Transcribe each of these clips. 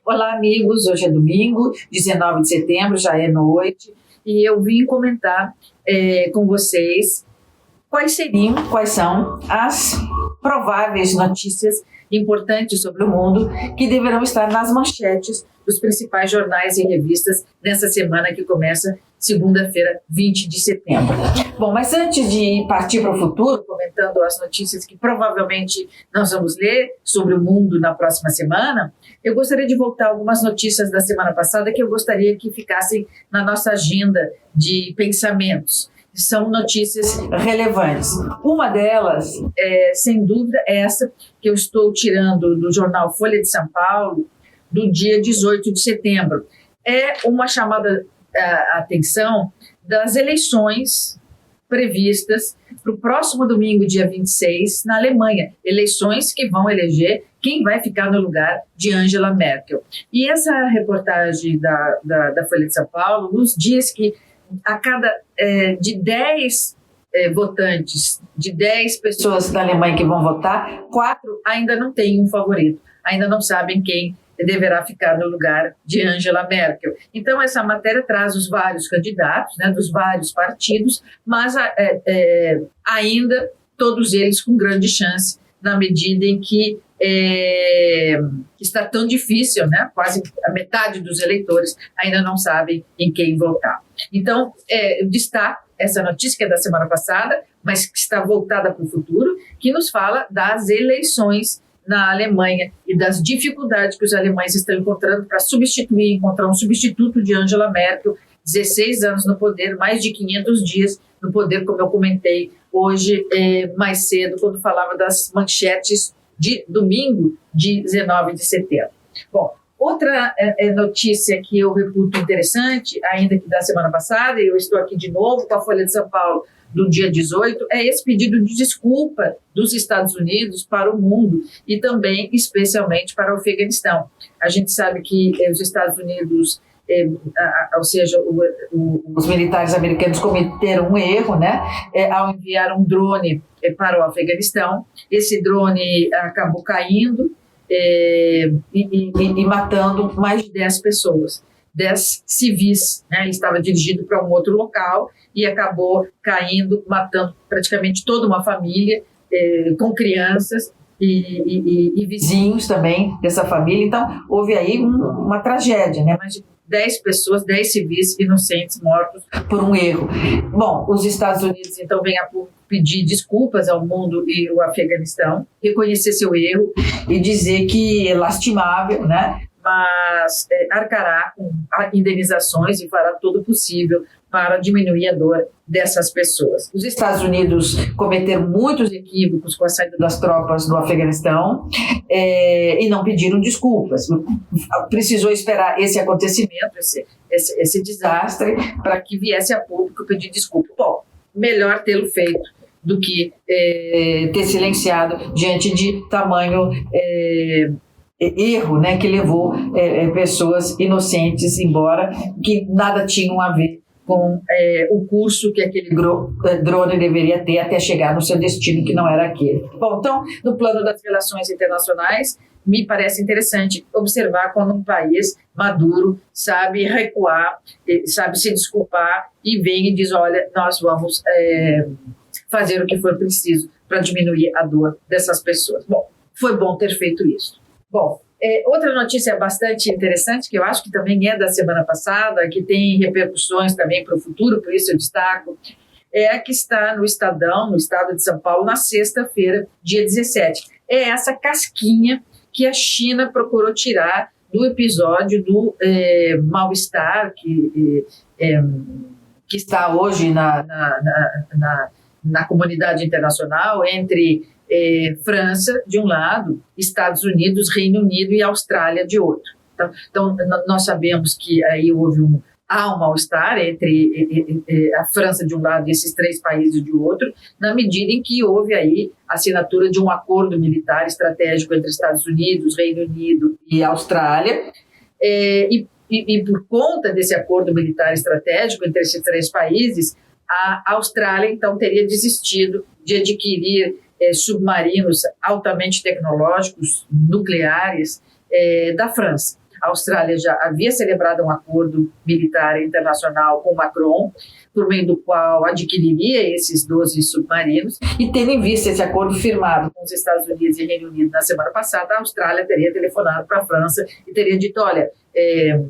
Olá, amigos. Hoje é domingo, 19 de setembro, já é noite, e eu vim comentar com vocês quais são as prováveis notícias importantes sobre o mundo que deverão estar nas manchetes dos principais jornais e revistas nessa semana que começa segunda-feira, 20 de setembro. Bom, mas antes de partir para o futuro, comentando as notícias que provavelmente nós vamos ler sobre o mundo na próxima semana, eu gostaria de voltar a algumas notícias da semana passada que eu gostaria que ficassem na nossa agenda de pensamentos. São notícias relevantes. Uma delas, sem dúvida, é essa que eu estou tirando do jornal Folha de São Paulo, do dia 18 de setembro. É uma chamada atenção das eleições previstas para o próximo domingo, dia 26, na Alemanha. Eleições que vão eleger quem vai ficar no lugar de Angela Merkel. E essa reportagem da Folha de São Paulo nos diz que a cada de 10 votantes, de 10 pessoas da Alemanha que vão votar, 4 ainda não têm um favorito, ainda não sabem quem deverá ficar no lugar de Angela Merkel. Então, essa matéria traz os vários candidatos, né, dos vários partidos, mas ainda todos eles com grande chance, na medida em que está tão difícil, né? Quase a metade dos eleitores ainda não sabem em quem votar. Então, eu destaco essa notícia que é da semana passada, mas que está voltada para o futuro, que nos fala das eleições na Alemanha e das dificuldades que os alemães estão encontrando para encontrar um substituto de Angela Merkel, 16 anos no poder, mais de 500 dias no poder, como eu comentei hoje mais cedo, quando falava das manchetes de domingo, de 19 de setembro. Bom, outra notícia que eu reputo interessante, ainda que da semana passada, e eu estou aqui de novo com a Folha de São Paulo, do dia 18, é esse pedido de desculpa dos Estados Unidos para o mundo e também, especialmente, para o Afeganistão. A gente sabe que os Estados Unidos, ou seja, os militares americanos cometeram um erro, né, ao enviar um drone para o Afeganistão. Esse drone acabou caindo e matando mais de 10 pessoas. 10 civis, né? Estava dirigido para um outro local e acabou caindo, matando praticamente toda uma família, com crianças e vizinhos também dessa família. Então, houve aí uma tragédia, né? Mais de 10 pessoas, 10 civis inocentes mortos por um erro. Bom, os Estados Unidos, então, vêm a pedir desculpas ao mundo e ao Afeganistão, reconhecer seu erro e dizer que é lastimável, né? Mas arcará com indenizações e fará todo o possível para diminuir a dor dessas pessoas. Os Estados Unidos cometeram muitos equívocos com a saída das tropas do Afeganistão e não pediram desculpas. Precisou esperar esse acontecimento, esse desastre, para que viesse a público pedir desculpa. Bom, melhor tê-lo feito do que ter silenciado diante de tamanho erro, né, que levou pessoas inocentes embora, que nada tinham a ver com o curso que aquele drone deveria ter até chegar no seu destino, que não era aquele. Bom, então, no plano das relações internacionais, me parece interessante observar quando um país maduro sabe recuar, sabe se desculpar e vem e diz, olha, nós vamos fazer o que for preciso para diminuir a dor dessas pessoas. Bom, foi bom ter feito isso. Bom, outra notícia bastante interessante, que eu acho que também é da semana passada, que tem repercussões também para o futuro, por isso eu destaco, é a que está no Estadão, no estado de São Paulo, na sexta-feira, dia 17. É essa casquinha que a China procurou tirar do episódio do mal-estar que está hoje na comunidade internacional entre França, de um lado, Estados Unidos, Reino Unido e Austrália, de outro. Então nós sabemos que aí há um mal-estar entre a França, de um lado, e esses 3 países, de outro, na medida em que houve aí a assinatura de um acordo militar estratégico entre Estados Unidos, Reino Unido e Austrália, e por conta desse acordo militar estratégico entre esses 3 países, a Austrália, então, teria desistido de adquirir submarinos altamente tecnológicos, nucleares, da França. a Austrália já havia celebrado um acordo militar internacional com Macron, por meio do qual adquiriria esses 12 submarinos, e tendo em vista esse acordo firmado com os Estados Unidos e Reino Unido na semana passada, a Austrália teria telefonado para a França e teria dito, olha,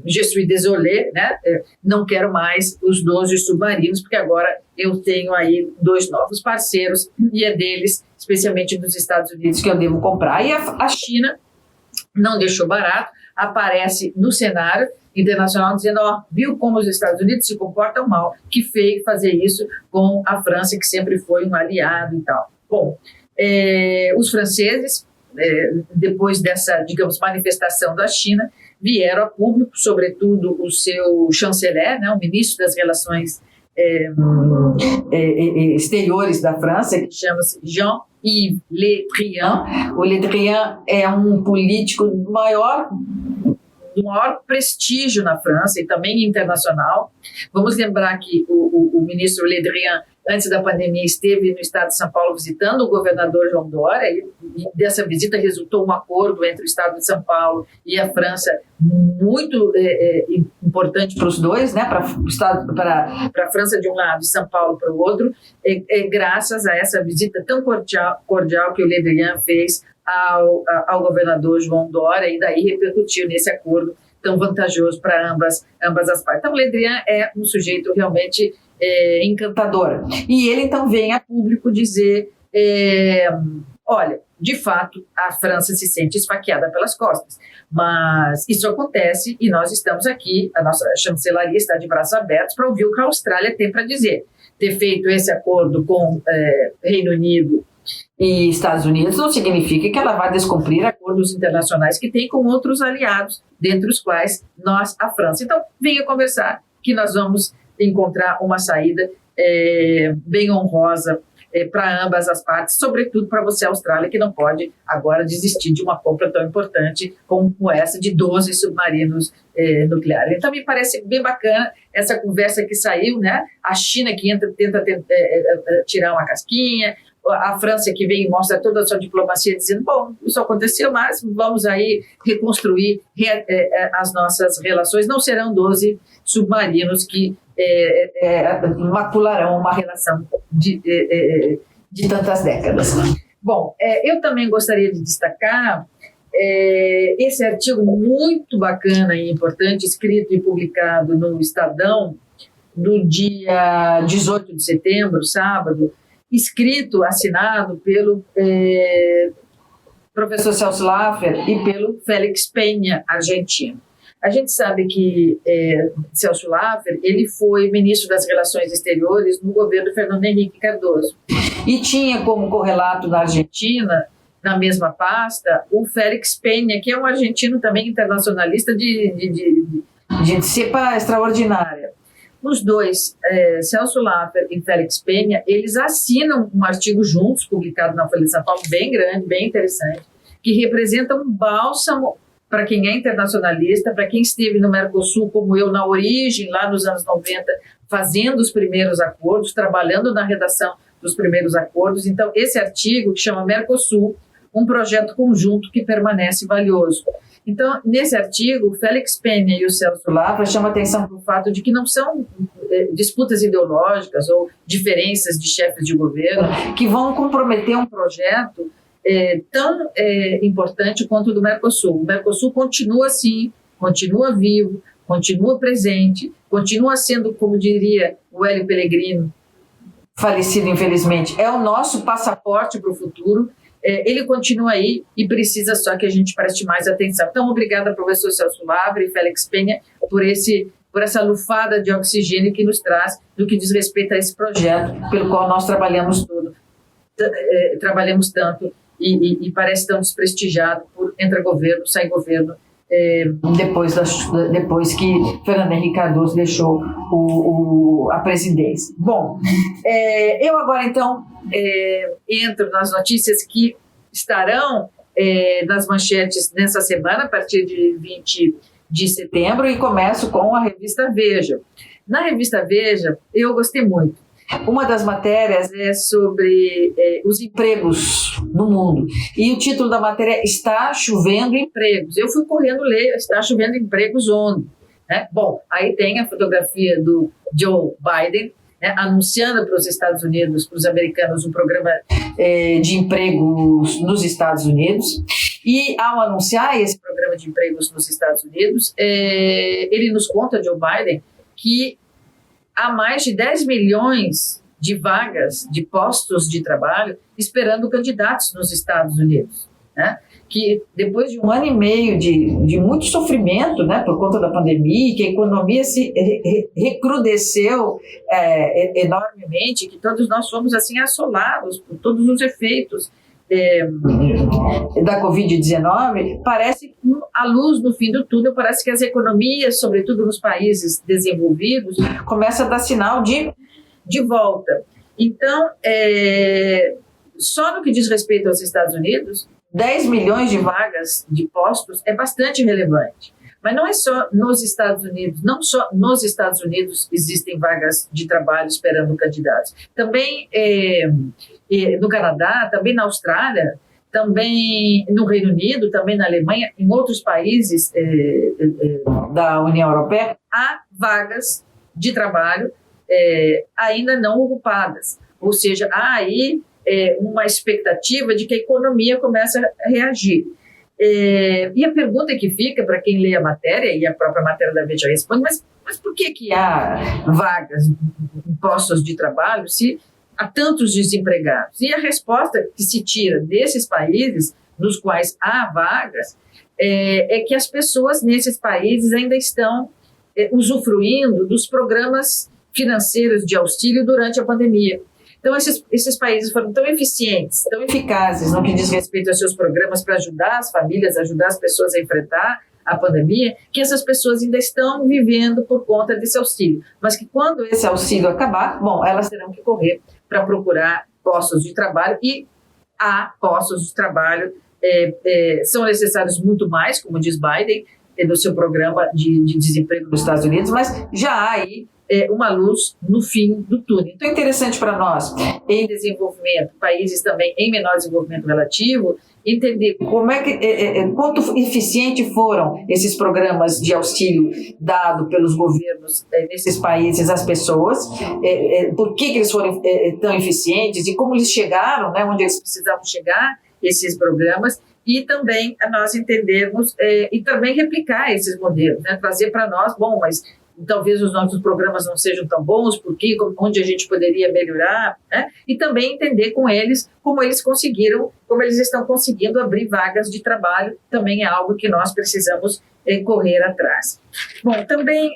je suis désolé, né? Não quero mais os 12 submarinos, porque agora eu tenho aí 2 novos parceiros, e é deles, especialmente dos Estados Unidos, que eu devo comprar. E a China não deixou barato, aparece no cenário internacional dizendo, viu como os Estados Unidos se comportam mal, que feio fazer isso com a França, que sempre foi um aliado e tal. Bom, os franceses, depois dessa, digamos, manifestação da China, vieram a público, sobretudo o seu chanceler, né, o ministro das Relações Exteriores da França, que chama-se Jean-Yves Le Drian. O Le Drian é um político do maior prestígio na França e também internacional. Vamos lembrar que o ministro Le Drian, antes da pandemia, esteve no estado de São Paulo visitando o governador João Dória, e dessa visita resultou um acordo entre o estado de São Paulo e a França muito importante para os dois, né? Para a França de um lado e São Paulo para o outro, graças a essa visita tão cordial que o Le Drian fez ao governador João Dória, e daí repercutiu nesse acordo tão vantajoso para ambas as partes. Então, o Le Drian é um sujeito realmente encantador. E ele, então, vem a público dizer, olha, de fato, a França se sente esfaqueada pelas costas, mas isso acontece e nós estamos aqui, a nossa chancelaria está de braços abertos para ouvir o que a Austrália tem para dizer. Ter feito esse acordo com Reino Unido e Estados Unidos não significa que ela vai descumprir acordos internacionais que tem com outros aliados, dentre os quais nós, a França. Então, venha conversar, que nós vamos encontrar uma saída bem honrosa para ambas as partes, sobretudo para você, Austrália, que não pode agora desistir de uma compra tão importante como essa de 12 submarinos nucleares. Então, me parece bem bacana essa conversa que saiu, né? A China que tenta tirar uma casquinha, a França que vem e mostra toda a sua diplomacia dizendo, bom, isso aconteceu, mas vamos aí reconstruir as nossas relações. Não serão 12 submarinos que macularão uma relação de tantas décadas. Bom, eu também gostaria de destacar esse artigo muito bacana e importante, escrito e publicado no Estadão, do dia 18 de setembro, sábado, escrito, assinado pelo professor Celso Laffer e pelo Félix Penha, argentino. A gente sabe que Celso Laffer, ele foi ministro das Relações Exteriores no governo Fernando Henrique Cardoso. E tinha como correlato na Argentina, na mesma pasta, o Félix Penha, que é um argentino também internacionalista de cepa extraordinária. Os dois, Celso Laffer e Félix Penha, eles assinam um artigo juntos, publicado na Folha de São Paulo, bem grande, bem interessante, que representa um bálsamo para quem é internacionalista, para quem esteve no Mercosul, como eu, na origem, lá nos anos 90, fazendo os primeiros acordos, trabalhando na redação dos primeiros acordos. Então, esse artigo, que chama Mercosul, um projeto conjunto que permanece valioso. Então, nesse artigo, o Félix Penha e o Celso Laffer chamam a atenção para o fato de que não são disputas ideológicas ou diferenças de chefes de governo que vão comprometer um projeto tão importante quanto o do Mercosul. O Mercosul continua assim, continua vivo, continua presente, continua sendo, como diria o Hélio Pellegrino, falecido infelizmente, é o nosso passaporte para o futuro. Ele continua aí e precisa só que a gente preste mais atenção. Então, obrigada, professor Celso Laffer e Félix Penha, por essa lufada de oxigênio que nos traz no que diz respeito a esse projeto pelo qual nós trabalhamos tanto e parece tão desprestigiado por entra governo, sai governo, depois que Fernando Henrique Cardoso deixou a presidência. Bom, eu agora então entro nas notícias que estarão nas manchetes nessa semana, a partir de 20 de setembro, e começo com a revista Veja. Na revista Veja, eu gostei muito. Uma das matérias é sobre os empregos no mundo. E o título da matéria é Está Chovendo Empregos. Eu fui correndo ler Está Chovendo Empregos onde? Né? Bom, aí tem a fotografia do Joe Biden, né, anunciando para os Estados Unidos, para os americanos, um programa de empregos nos Estados Unidos. E ao anunciar esse programa de empregos nos Estados Unidos, ele nos conta, Joe Biden, que há mais de 10 milhões de vagas, de postos de trabalho, esperando candidatos nos Estados Unidos, né? Que depois de 1 ano e meio de muito sofrimento, né, por conta da pandemia, que a economia se recrudesceu enormemente, que todos nós fomos assim assolados por todos os efeitos da Covid-19, parece que a luz no fim do túnel, parece que as economias, sobretudo nos países desenvolvidos, começam a dar sinal de volta. Então, só no que diz respeito aos Estados Unidos, 10 milhões de vagas de postos é bastante relevante. Mas não é só nos Estados Unidos, não só nos Estados Unidos existem vagas de trabalho esperando candidatos. Também no Canadá, também na Austrália, também no Reino Unido, também na Alemanha, em outros países da União Europeia, há vagas de trabalho ainda não ocupadas. Ou seja, há aí uma expectativa de que a economia comece a reagir. E a pergunta que fica para quem lê a matéria, e a própria matéria da Veja responde, mas por que há vagas em postos de trabalho se há tantos desempregados? E a resposta que se tira desses países nos quais há vagas é que as pessoas nesses países ainda estão usufruindo dos programas financeiros de auxílio durante a pandemia. Então, esses países foram tão eficientes, tão eficazes no que diz respeito aos seus programas para ajudar as famílias, ajudar as pessoas a enfrentar a pandemia, que essas pessoas ainda estão vivendo por conta desse auxílio. Mas que quando esse auxílio acabar, bom, elas terão que correr para procurar postos de trabalho, e há postos de trabalho, são necessários muito mais, como diz Biden, no seu programa de desemprego nos Estados Unidos, mas já há aí uma luz no fim do túnel. Então é interessante para nós, em desenvolvimento, países também em menor desenvolvimento relativo, entender como quanto eficiente foram esses programas de auxílio dado pelos governos nesses países às pessoas, por que eles foram tão eficientes e como eles chegaram, né, onde eles precisavam chegar, esses programas, e também a nós entendermos e também replicar esses modelos, né, trazer para nós, bom, mas talvez os nossos programas não sejam tão bons, porque onde a gente poderia melhorar, né? E também entender com eles como eles conseguiram, como eles estão conseguindo abrir vagas de trabalho, também é algo que nós precisamos correr atrás. Bom, também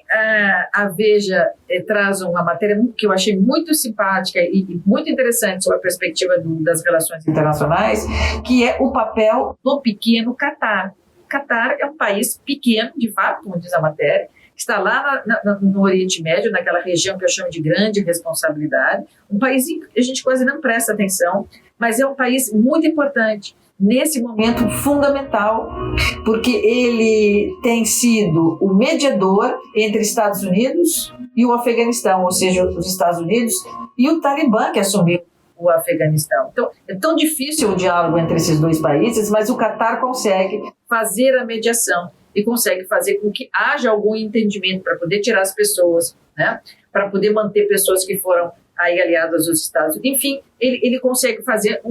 a Veja traz uma matéria que eu achei muito simpática e muito interessante sobre a perspectiva das relações internacionais, que é o papel do pequeno Catar. Catar é um país pequeno, de fato, como diz a matéria, está lá no Oriente Médio, naquela região que eu chamo de grande responsabilidade, um país que a gente quase não presta atenção, mas é um país muito importante, nesse momento fundamental, porque ele tem sido o mediador entre Estados Unidos e o Afeganistão, ou seja, os Estados Unidos e o Talibã, que assumiu o Afeganistão. Então, é tão difícil o diálogo entre esses dois países, mas o Catar consegue fazer a mediação e consegue fazer com que haja algum entendimento para poder tirar as pessoas, né? Para poder manter pessoas que foram aí aliadas aos Estados Unidos. Enfim, ele consegue fazer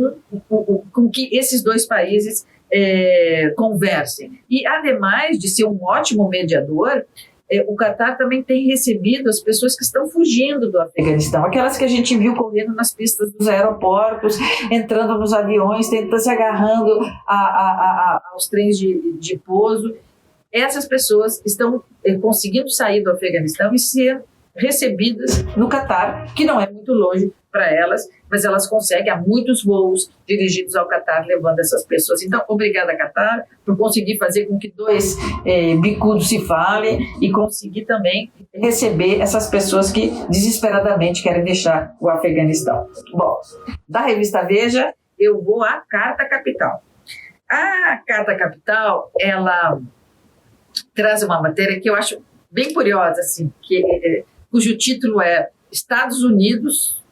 com que esses dois países conversem. E, ademais de ser um ótimo mediador, o Catar também tem recebido as pessoas que estão fugindo do Afeganistão, aquelas que a gente viu correndo nas pistas dos aeroportos, entrando nos aviões, tentando se agarrando aos trens de pouso. Essas pessoas estão conseguindo sair do Afeganistão e ser recebidas no Catar, que não é muito longe para elas, mas elas conseguem, há muitos voos dirigidos ao Catar levando essas pessoas. Então, obrigada, Catar, por conseguir fazer com que dois bicudos se falem e conseguir também receber essas pessoas que desesperadamente querem deixar o Afeganistão. Bom, da revista Veja, eu vou à Carta Capital. A Carta Capital, ela traz uma matéria que eu acho bem curiosa, assim, cujo título é Estados Unidos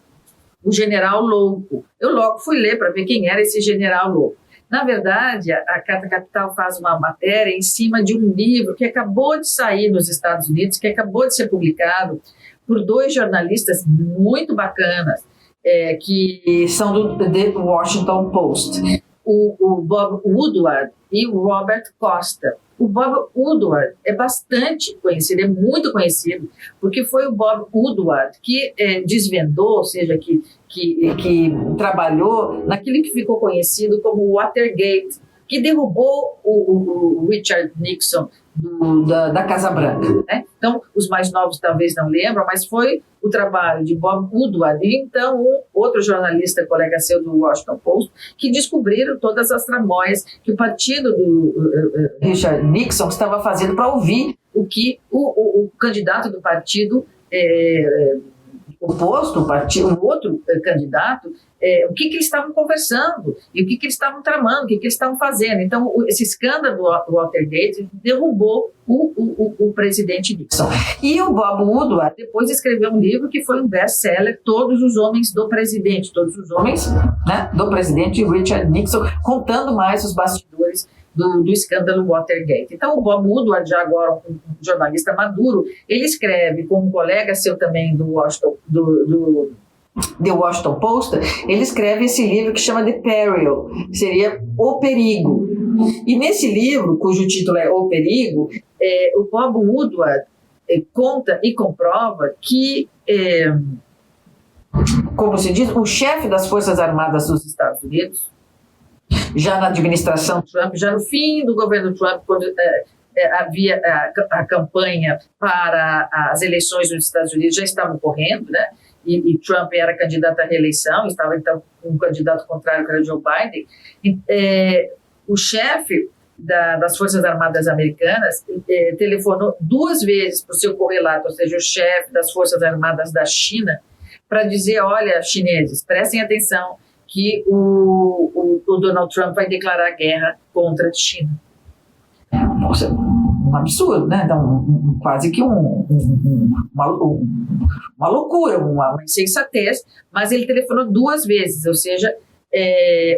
o general louco. Eu logo fui ler para ver quem era esse general louco. Na verdade, a Carta Capital faz uma matéria em cima de um livro que acabou de sair nos Estados Unidos, que acabou de ser publicado por dois jornalistas muito bacanas, que são do The Washington Post, o Bob Woodward e o Robert Costa. O Bob Woodward é bastante conhecido, é muito conhecido, porque foi o Bob Woodward que desvendou, ou seja, que trabalhou naquilo que ficou conhecido como Watergate, que derrubou o Richard Nixon da Casa Branca, né? Então, os mais novos talvez não lembram, mas foi o trabalho de Bob Woodward e então um outro jornalista, colega seu do Washington Post, que descobriram todas as tramóias que o partido do Richard Nixon estava fazendo para ouvir o que o candidato do partido oposto, o outro candidato, o que eles estavam conversando e o que eles estavam tramando, o que eles estavam fazendo. Então, esse escândalo do Watergate derrubou o presidente Nixon. E o Bob Woodward depois escreveu um livro que foi um best-seller, Todos os Homens do Presidente, todos os homens, né, do presidente Richard Nixon, contando mais os bastidores do escândalo Watergate. Então, o Bob Woodward, já agora um jornalista maduro, ele escreve com um colega seu também do The Washington Post, ele escreve esse livro que chama The Peril, que seria O Perigo. E nesse livro, cujo título é O Perigo, o Bob Woodward conta e comprova que, como se diz, o chefe das Forças Armadas dos Estados Unidos, já na administração Trump, já no fim do governo Trump, quando havia a campanha para as eleições nos Estados Unidos, já estavam correndo, né? E Trump era candidato à reeleição, estava então um candidato contrário, que era Joe Biden. O chefe das Forças Armadas Americanas telefonou 2 vezes para o seu correlato, ou seja, o chefe das Forças Armadas da China, para dizer: olha, chineses, prestem atenção que o Donald Trump vai declarar guerra contra a China. Nossa, um absurdo, né? Então, quase que uma loucura, uma insensatez, mas ele telefonou 2 vezes, ou seja,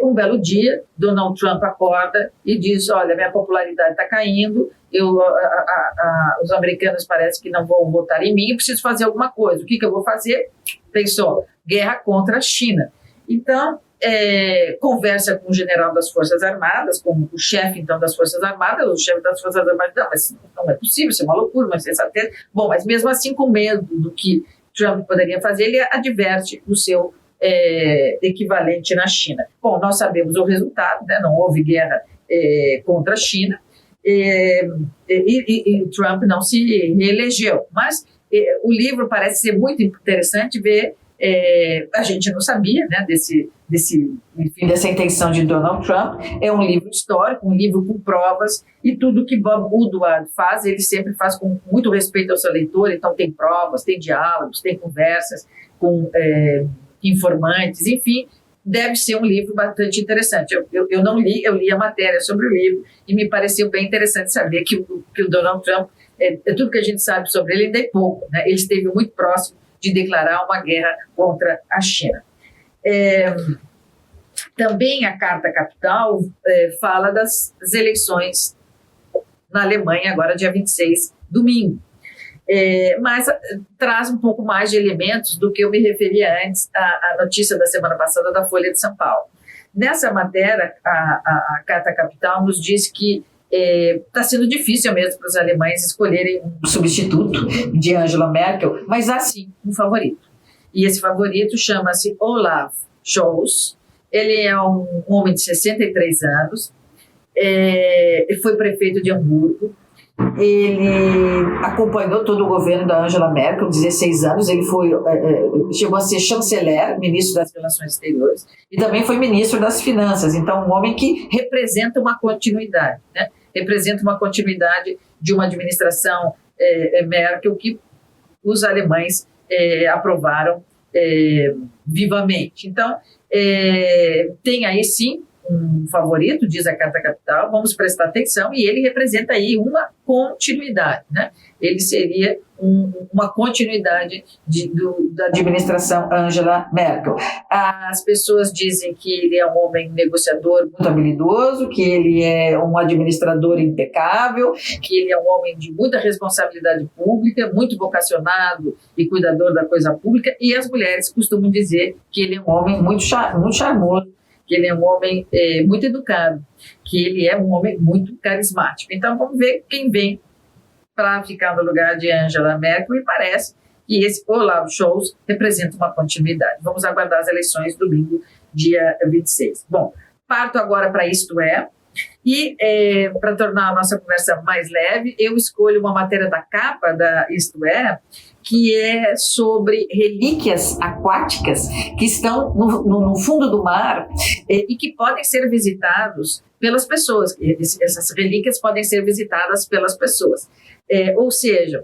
um belo dia, Donald Trump acorda e diz: olha, minha popularidade está caindo, os americanos parecem que não vão votar em mim, eu preciso fazer alguma coisa. O que eu vou fazer? Pensou: guerra contra a China. Então, conversa com o general das Forças Armadas, com o chefe, então, das Forças Armadas. O chefe das Forças Armadas: não, mas não é possível, isso é uma loucura, mas sensatez. Bom, mas mesmo assim, com medo do que Trump poderia fazer, ele adverte o seu equivalente na China. Bom, nós sabemos o resultado, né? Não houve guerra contra a China, e Trump não se reelegeu. Mas o livro parece ser muito interessante ver. A gente não sabia, né, enfim, dessa intenção de Donald Trump. É um livro histórico, um livro com provas, e tudo que Bob Woodward faz, ele sempre faz com muito respeito ao seu leitor. Então tem provas, tem diálogos, tem conversas com informantes, enfim, deve ser um livro bastante interessante. Eu não li, eu li a matéria sobre o livro e me pareceu bem interessante saber que o Donald Trump, tudo que a gente sabe sobre ele ainda é pouco, né? Ele esteve muito próximo de declarar uma guerra contra a China. Também a Carta Capital fala das eleições na Alemanha, agora dia 26, domingo. Mas traz um pouco mais de elementos do que eu me referia antes à notícia da semana passada da Folha de São Paulo. Nessa matéria, a Carta Capital nos diz que está sendo difícil mesmo para os alemães escolherem um substituto de Angela Merkel, mas há sim um favorito. E esse favorito chama-se Olaf Scholz. Ele é um homem de 63 anos, ele foi prefeito de Hamburgo, ele acompanhou todo o governo da Angela Merkel, 16 anos, ele chegou a ser chanceler, ministro das Relações Exteriores, e também foi ministro das Finanças. Então, um homem que representa uma continuidade, né? Representa uma continuidade de uma administração Merkel que os alemães aprovaram vivamente. Então, tem aí sim um favorito, diz a Carta Capital, vamos prestar atenção, e ele representa aí uma continuidade, né? Ele seria uma continuidade da administração Angela Merkel. As pessoas dizem que ele é um homem negociador muito habilidoso, que ele é um administrador impecável, que ele é um homem de muita responsabilidade pública, muito vocacionado e cuidador da coisa pública, e as mulheres costumam dizer que ele é um homem muito charmoso, que ele é um homem muito educado, que ele é um homem muito carismático. Então vamos ver quem vem para ficar no lugar de Angela Merkel, e parece que esse Olaf Scholz representa uma continuidade. Vamos aguardar as eleições domingo, dia 26. Bom, parto agora para Isto É, e para tornar a nossa conversa mais leve, eu escolho uma matéria da capa da Isto É, que é sobre relíquias aquáticas que estão no fundo do mar e que podem ser visitados pelas pessoas. Essas relíquias podem ser visitadas pelas pessoas. Ou seja,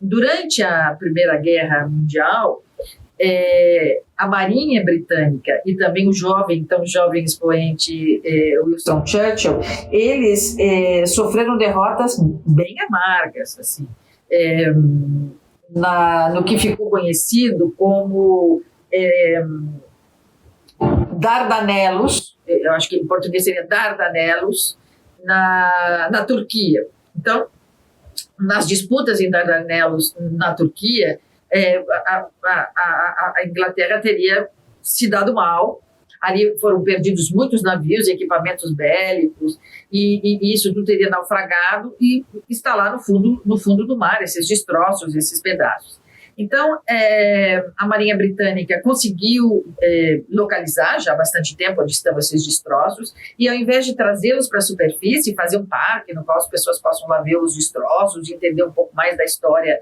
durante a Primeira Guerra Mundial, a Marinha Britânica e também o tão jovem expoente Winston Churchill, eles sofreram derrotas bem amargas, assim, no que ficou conhecido como Dardanelos, eu acho que em português seria Dardanelos, na Turquia. Então, nas disputas em Dardanelos, na Turquia, a Inglaterra teria se dado mal. Ali foram perdidos muitos navios e equipamentos bélicos, e isso tudo teria naufragado e está lá no fundo do mar, esses destroços, esses pedaços. Então, a Marinha Britânica conseguiu localizar já há bastante tempo onde estão esses destroços, e ao invés de trazê-los para a superfície, fazer um parque no qual as pessoas possam lá ver os destroços e entender um pouco mais da história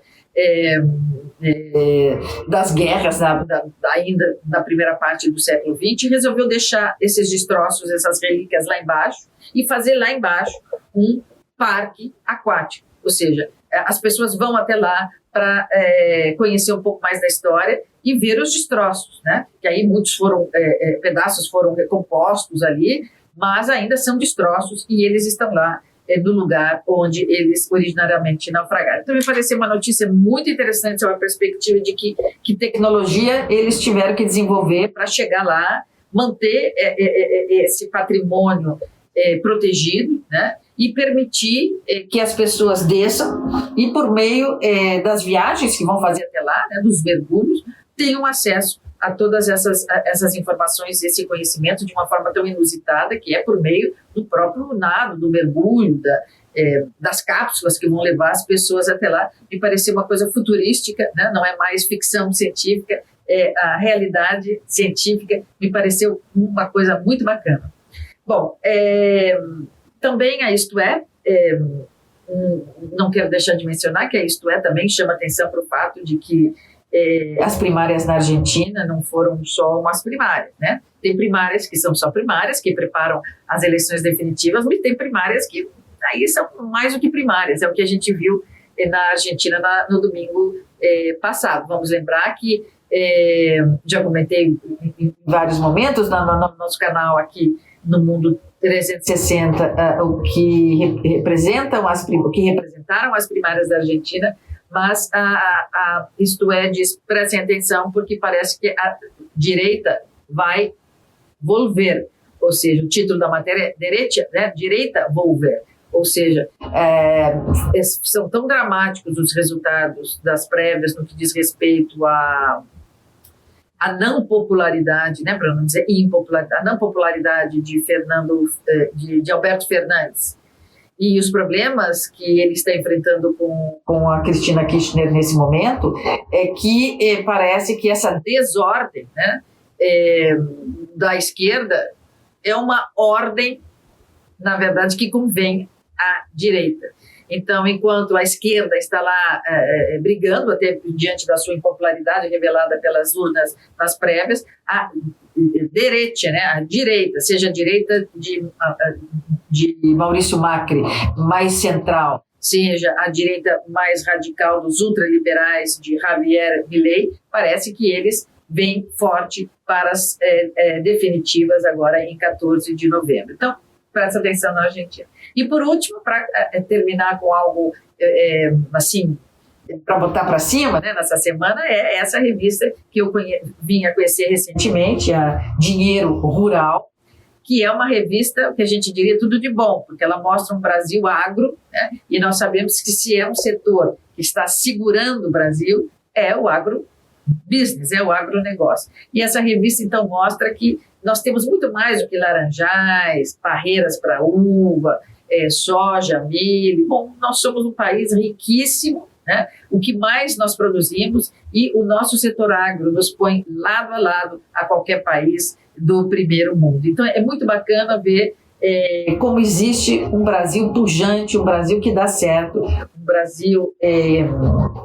das guerras ainda na primeira parte do século XX, resolveu deixar esses destroços, essas relíquias lá embaixo, e fazer lá embaixo um parque aquático. Ou seja, as pessoas vão até lá para conhecer um pouco mais da história e ver os destroços, né? Que aí muitos pedaços foram recompostos ali, mas ainda são destroços e eles estão lá do lugar onde eles originariamente naufragaram. Então me pareceu uma notícia muito interessante sobre a perspectiva de que tecnologia eles tiveram que desenvolver para chegar lá, manter esse patrimônio protegido, né? E permitir que as pessoas desçam e, por meio das viagens que vão fazer até lá, né, dos mergulhos, tenham acesso a todas essas informações, esse conhecimento de uma forma tão inusitada, que é por meio do próprio nado, do mergulho, das cápsulas que vão levar as pessoas até lá. Me pareceu uma coisa futurística, né? Não é mais ficção científica, a realidade científica. Me pareceu uma coisa muito bacana. Bom, também a Isto É, não quero deixar de mencionar que a Isto É também chama atenção para o fato de que as primárias na Argentina não foram só umas primárias, né? Tem primárias que são só primárias, que preparam as eleições definitivas, mas tem primárias que aí são mais do que primárias, é o que a gente viu na Argentina no domingo passado. Vamos lembrar que, já comentei em vários momentos no nosso canal aqui no Mundo 360, o que representaram as primárias da Argentina, mas Isto É diz, prestem atenção, porque parece que a direita vai volver, ou seja, o título da matéria é direita volver, ou seja, são tão dramáticos os resultados das prévias no que diz respeito a não popularidade, né, para não dizer impopularidade, a não popularidade de Alberto Fernandes e os problemas que ele está enfrentando com a Cristina Kirchner nesse momento, que parece que essa desordem, né, da esquerda é uma ordem, na verdade, que convém à direita. Então, enquanto a esquerda está lá brigando, até diante da sua impopularidade revelada pelas urnas nas prévias, a direita, seja a direita de Maurício Macri, mais central, seja a direita mais radical dos ultraliberais de Javier Milei, parece que eles vem forte para as definitivas agora em 14 de novembro. Então, presta atenção na Argentina. E por último, para terminar com algo assim, para botar para cima, né, nessa semana, é essa revista que eu vim a conhecer recentemente, a Dinheiro Rural, que é uma revista que a gente diria tudo de bom, porque ela mostra um Brasil agro, né, e nós sabemos que se é um setor que está segurando o Brasil, é o agrobusiness, é o agronegócio. E essa revista, então, mostra que nós temos muito mais do que laranjais, parreiras para uva, soja, milho. Bom, nós somos um país riquíssimo, né? O que mais nós produzimos, e o nosso setor agro nos põe lado a lado a qualquer país do primeiro mundo. Então, é muito bacana ver como existe um Brasil pujante, um Brasil que dá certo, um Brasil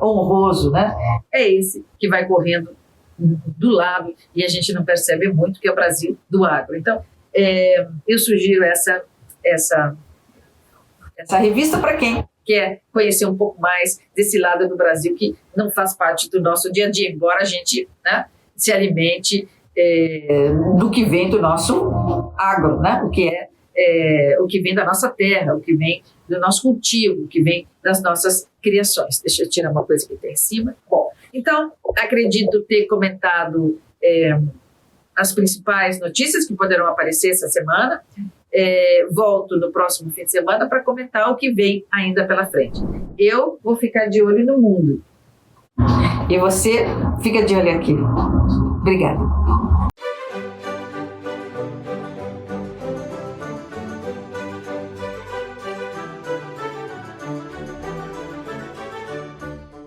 honroso, né? É esse que vai correndo do lado e a gente não percebe muito, que é o Brasil do agro. Então, eu sugiro essa revista para quem quer conhecer um pouco mais desse lado do Brasil que não faz parte do nosso dia a dia, embora a gente, né, se alimente do que vem do nosso agro, né? O que vem da nossa terra, o que vem do nosso cultivo, o que vem das nossas criações. Deixa eu tirar uma coisa que tem em cima. Bom, então, acredito ter comentado as principais notícias que poderão aparecer essa semana. Volto no próximo fim de semana para comentar o que vem ainda pela frente. Eu vou ficar de olho no mundo. E você fica de olho aqui. Obrigada.